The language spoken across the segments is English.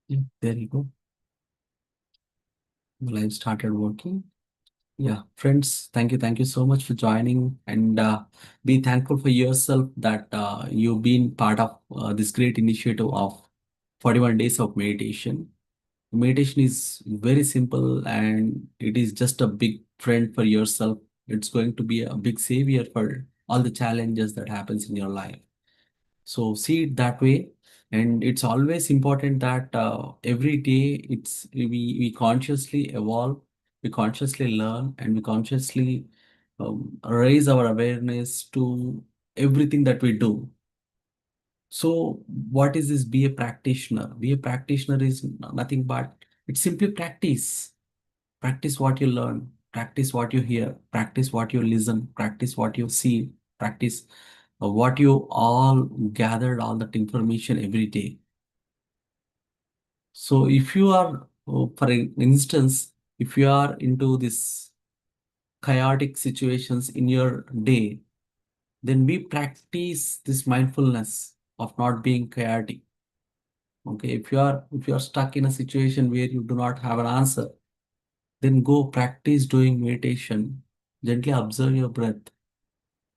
Yeah, there you go. The live started working. Yeah, friends, thank you so much for joining, and be thankful for yourself that you've been part of this great initiative of 41 days of meditation. Meditation is very simple, and it is just a big friend for yourself. It's going to be a big savior for all the challenges that happens in your life. So see it that way. And it's always important that every day we consciously evolve, we consciously learn, and we consciously raise our awareness to everything that we do. So what is this be a practitioner? Be a practitioner is nothing but it's simply practice. Practice what you learn, practice what you hear, practice what you listen, practice what you see, practice what you all gathered all that information every day. So if you are, for instance, if you are into this chaotic situations in your day, then we practice this mindfulness of not being chaotic. Okay, if you are stuck in a situation where you do not have an answer, then go practice doing meditation. Gently observe your breath,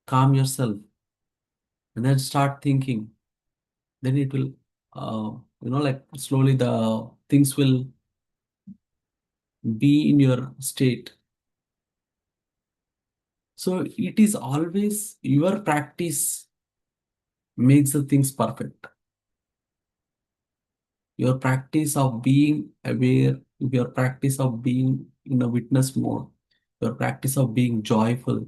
calm yourself, and then start thinking. Then it will, like slowly the things will be in your state. So it is always your practice makes the things perfect. Your practice of being aware, your practice of being in a witness mode, your practice of being joyful.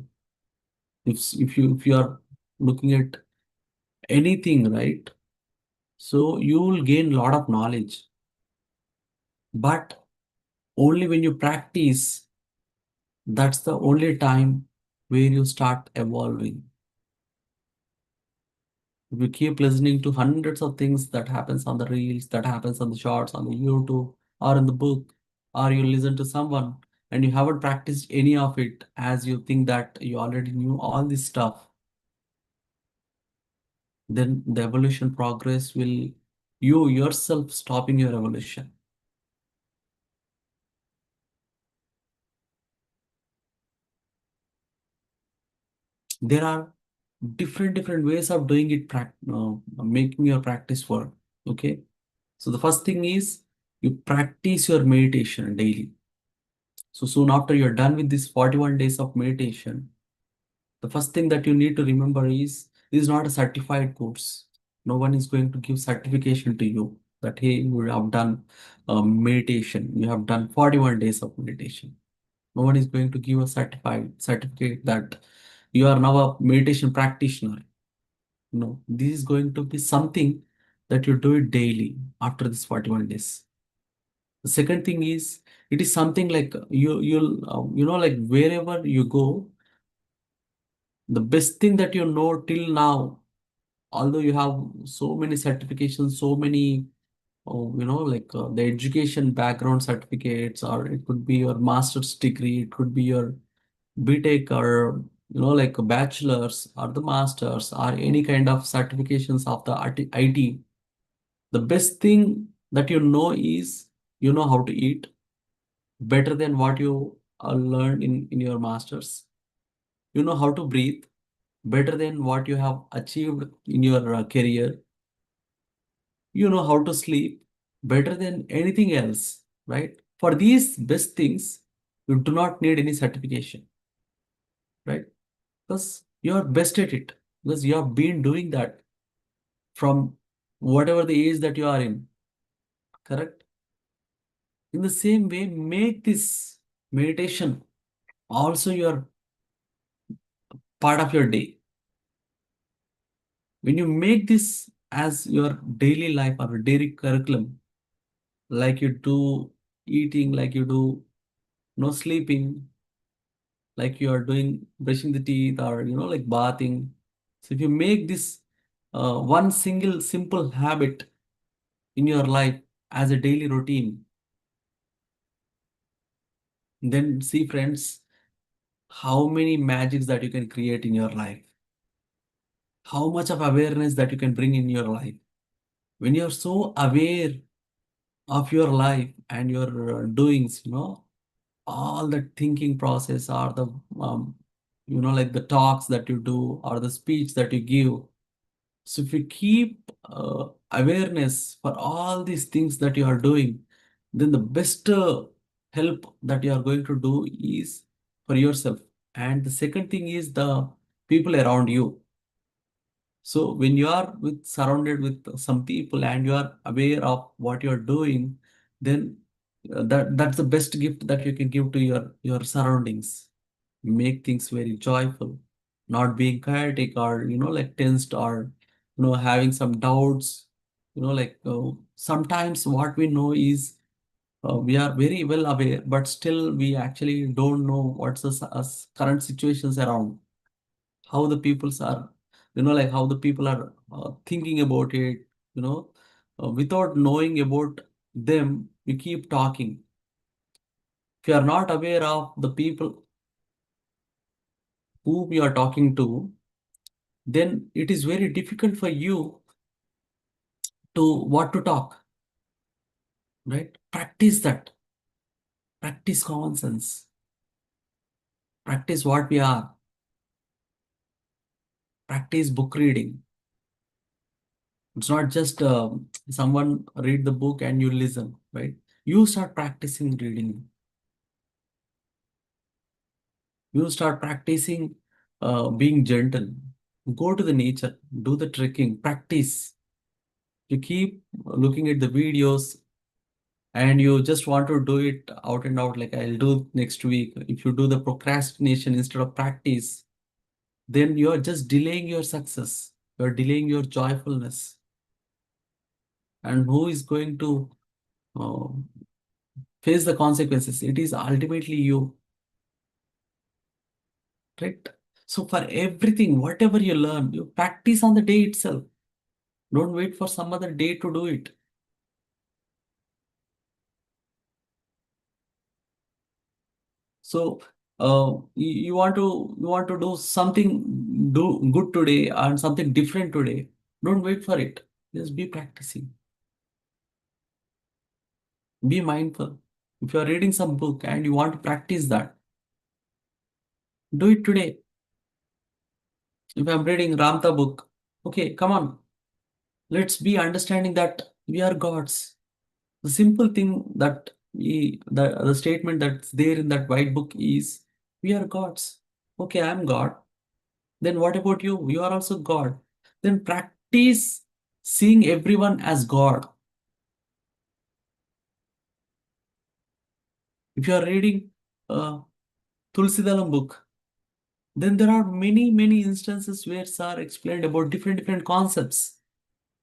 If you are looking at anything, right? So you will gain a lot of knowledge. But only when you practice, that's the only time where you start evolving. If you keep listening to hundreds of things that happens on the reels, that happens on the shorts, on the YouTube, or in the book, or you listen to someone and you haven't practiced any of it as you think that you already knew all this stuff, then the evolution progress will you yourself stopping your evolution. There are different ways of doing it, making your practice work. Okay. So the first thing is you practice your meditation daily. So soon after you're done with this 41 days of meditation, the first thing that you need to remember is this is not a certified course. No one is going to give certification to you that hey, you have done meditation, you have done 41 days of meditation. No one is going to give a certified certificate that you are now a meditation practitioner. No, this is going to be something that you do it daily after this 41 days. The second thing is it is something like like wherever you go, the best thing that you know till now, although you have so many certifications, so many the education background certificates, or it could be your master's degree, it could be your BTech, or like a bachelor's or the master's or any kind of certifications of the IT. The best thing that you know is you know how to eat better than what you learned in your master's. You know how to breathe better than what you have achieved in your career. You know how to sleep better than anything else, right? For these best things, you do not need any certification, right? Because you are best at it, because you have been doing that from whatever the age that you are in, correct? In the same way, make this meditation also your part of your day. When you make this as your daily life or daily curriculum, like you do eating, like you do no sleeping, like you are doing brushing the teeth, or like bathing. So if you make this one single simple habit in your life as a daily routine, then see friends, how many magics that you can create in your life, how much of awareness that you can bring in your life. When you're so aware, of your life and your doings, all the thinking process or the, um, like the talks that you do or the speech that you give. So if you keep awareness for all these things that you are doing, then the best help that you are going to do is for yourself. And the second thing is the people around you. So when you are surrounded with some people and you are aware of what you are doing, then that's the best gift that you can give to your surroundings. Make things very joyful, not being chaotic or like tensed or having some doubts. Like sometimes what we know is we are very well aware, but still we actually don't know what's the current situations around, how the peoples are, like how the people are thinking about it, without knowing about them, we keep talking. If you are not aware of the people whom you are talking to, then it is very difficult for you to what to talk, right? Practice that. Practice common sense. Practice what we are. Practice book reading. It's not just someone read the book and you listen, right? You start practicing reading. You start practicing being gentle. Go to the nature, do the trekking, practice. You keep looking at the videos and you just want to do it out and out, like I'll do next week. If you do the procrastination instead of practice, then you're just delaying your success. You're delaying your joyfulness. And who is going to uh, face the consequences? It is ultimately you, right? So for everything, whatever you learn, you practice on the day itself. Don't wait for some other day to do it. So you want to do something do good today and something different today. Don't wait for it. Just be practicing. Be mindful. If you are reading some book and you want to practice that, do it today. If I'm reading Ramtha book, okay, come on. Let's be understanding that we are gods. The simple thing that the statement that's there in that white book is we are gods. Okay, I'm God. Then what about you? You are also God. Then practice seeing everyone as God. If you are reading Tulsidalam book, then there are many, many instances where Sir explained about different, different concepts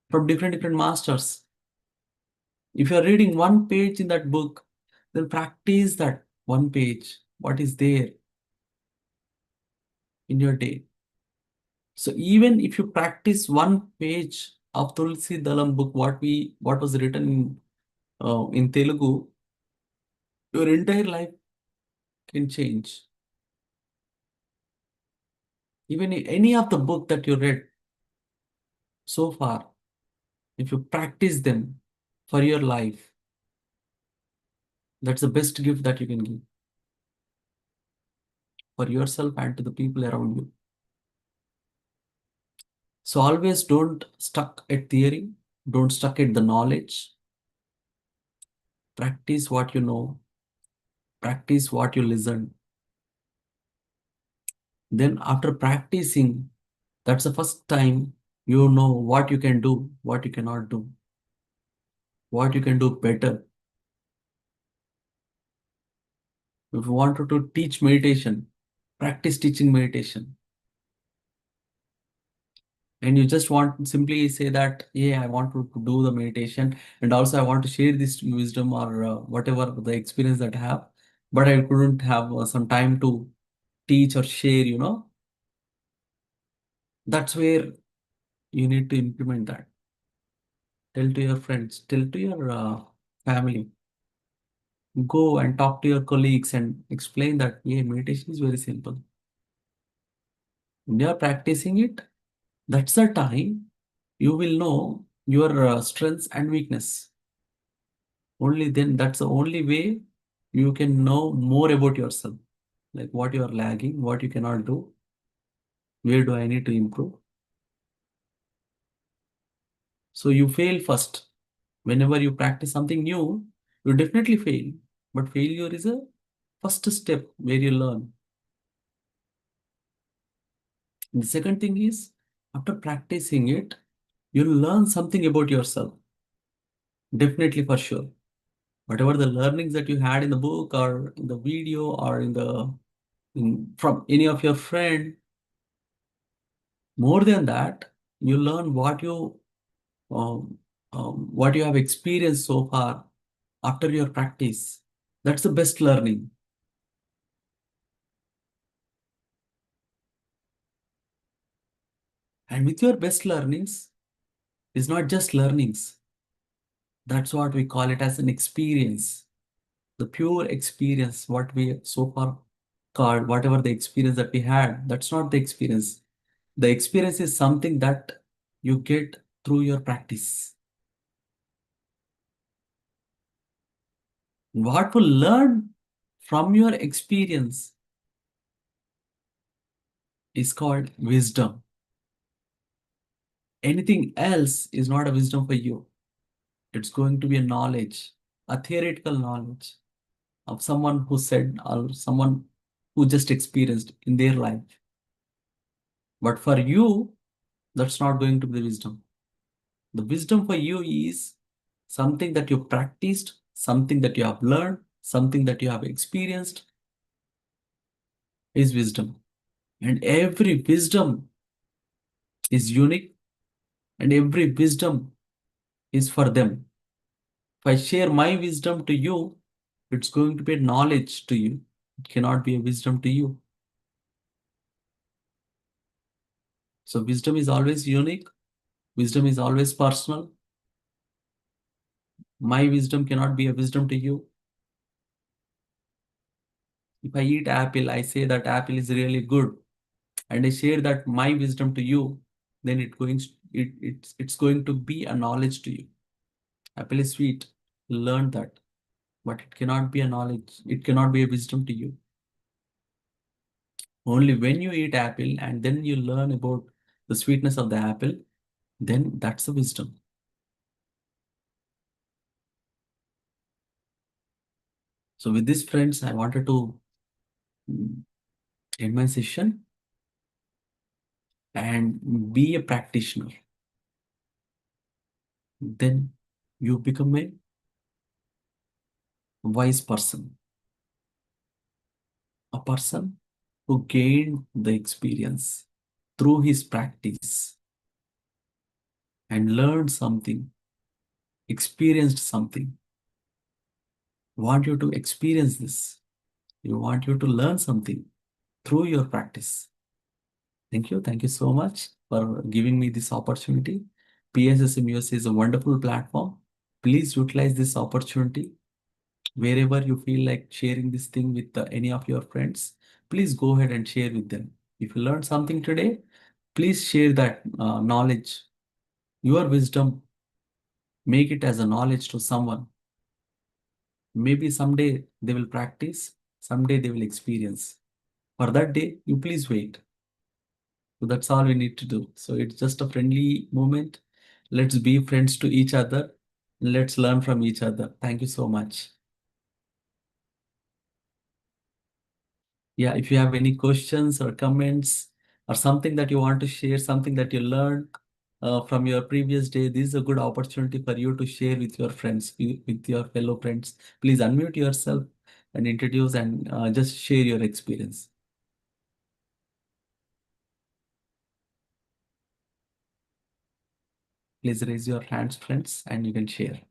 from different, different masters. If you are reading one page in that book, then practice that one page, what is there in your day. So even if you practice one page of Tulsi Dalam book, what was written in Telugu, your entire life can change. Even any of the book that you read so far, if you practice them for your life, that's the best gift that you can give for yourself and to the people around you. So always don't stuck at theory, don't stuck at the knowledge. Practice what you know, practice what you listen. Then after practicing, that's the first time you know what you can do, what you cannot do, what you can do better. If you wanted to teach meditation, practice teaching meditation. And you just want to simply say that, yeah, I want to do the meditation and also I want to share this wisdom or whatever the experience that I have, but I couldn't have some time to teach or share. That's where you need to implement that. Tell to your friends, tell to your family. Go and talk to your colleagues and explain that, yeah, meditation is very simple. When you are practicing it, that's the time you will know your strengths and weakness. Only then, that's the only way you can know more about yourself, like what you are lagging, what you cannot do, where do I need to improve. So you fail first. Whenever you practice something new, you definitely fail. But failure is a first step where you learn. And the second thing is, after practicing it, you'll learn something about yourself. Definitely for sure. Whatever the learnings that you had in the book or in the video or from any of your friend, more than that, you learn um, what you have experienced so far after your practice. That's the best learning. And with your best learnings, it's not just learnings. That's what we call it as an experience. The pure experience, what we so far called, whatever the experience that we had, that's not the experience. The experience is something that you get through your practice. What you learn from your experience is called wisdom. Anything else is not a wisdom for you. It's going to be a knowledge, a theoretical knowledge of someone who said or someone who just experienced in their life. But for you, that's not going to be the wisdom. The wisdom for you is something that you practiced, something that you have learned, something that you have experienced is wisdom. And every wisdom is unique and every wisdom is for them. If I share my wisdom to you, it's going to be a knowledge to you. It cannot be a wisdom to you. So wisdom is always unique. Wisdom is always personal. My wisdom cannot be a wisdom to you. If I eat apple, I say that apple is really good, and I share that my wisdom to you, then it's going to be a knowledge to you. Apple is sweet. Learn that, but it cannot be a knowledge. It cannot be a wisdom to you. Only when you eat apple and then you learn about the sweetness of the apple, then that's the wisdom. So with this, friends, I wanted to mm, end my session and be a practitioner. Then you become a wise person, a person who gained the experience through his practice and learned something, experienced something. Want you to experience this. You want you to learn something through your practice. Thank you. Thank you so much for giving me this opportunity. PSSMUSA is a wonderful platform. Please utilize this opportunity wherever you feel like sharing this thing with any of your friends. Please go ahead and share with them. If you learned something today, please share that knowledge, your wisdom, make it as a knowledge to someone. Maybe someday they will practice, someday they will experience. For that day, you please wait. So that's all we need to do. So it's just a friendly moment. Let's be friends to each other. Let's learn from each other. Thank you so much. Yeah, if you have any questions or comments or something that you want to share, something that you learned from your previous day, this is a good opportunity for you to share with your friends, with your fellow friends. Please unmute yourself and introduce and just share your experience. Please raise your hands, friends, and you can share.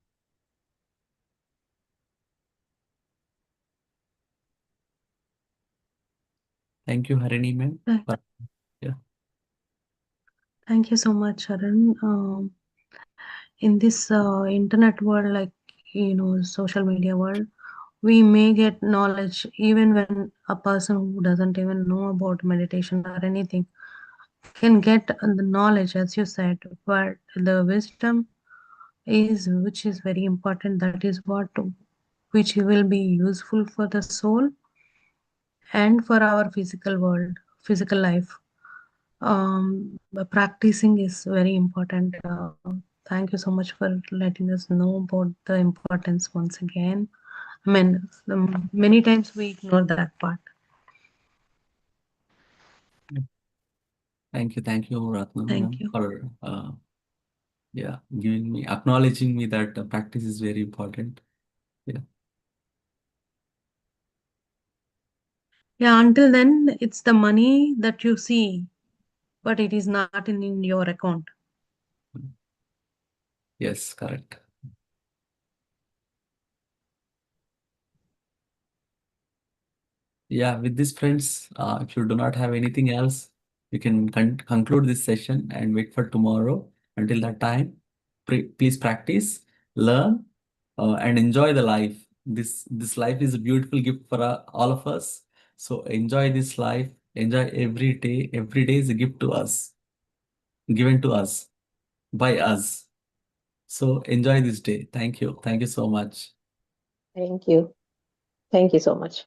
Thank you, Harini ma'am. Yeah. Thank you so much, Arun. In this internet world, like social media world, we may get knowledge even when a person who doesn't even know about meditation or anything can get the knowledge, as you said. But the wisdom is which is very important. That is what which will be useful for the soul and for our physical world, physical life. Practicing is very important. Thank you so much for letting us know about the importance once again. I mean, many times we ignore that part. Thank you, Ratna Thank ma'am, you. for yeah, giving me, acknowledging me that practice is very important. Yeah. Yeah, until then, it's the money that you see, but it is not in your account. Yes, correct. Yeah, with this, friends, if you do not have anything else, you can conclude this session and wait for tomorrow. Until that time, please practice, learn, and enjoy the life. This life is a beautiful gift for all of us. So enjoy this life. Enjoy every day. Every day is a gift to us, given to us by us. So enjoy this day. Thank you. Thank you so much. Thank you. Thank you so much.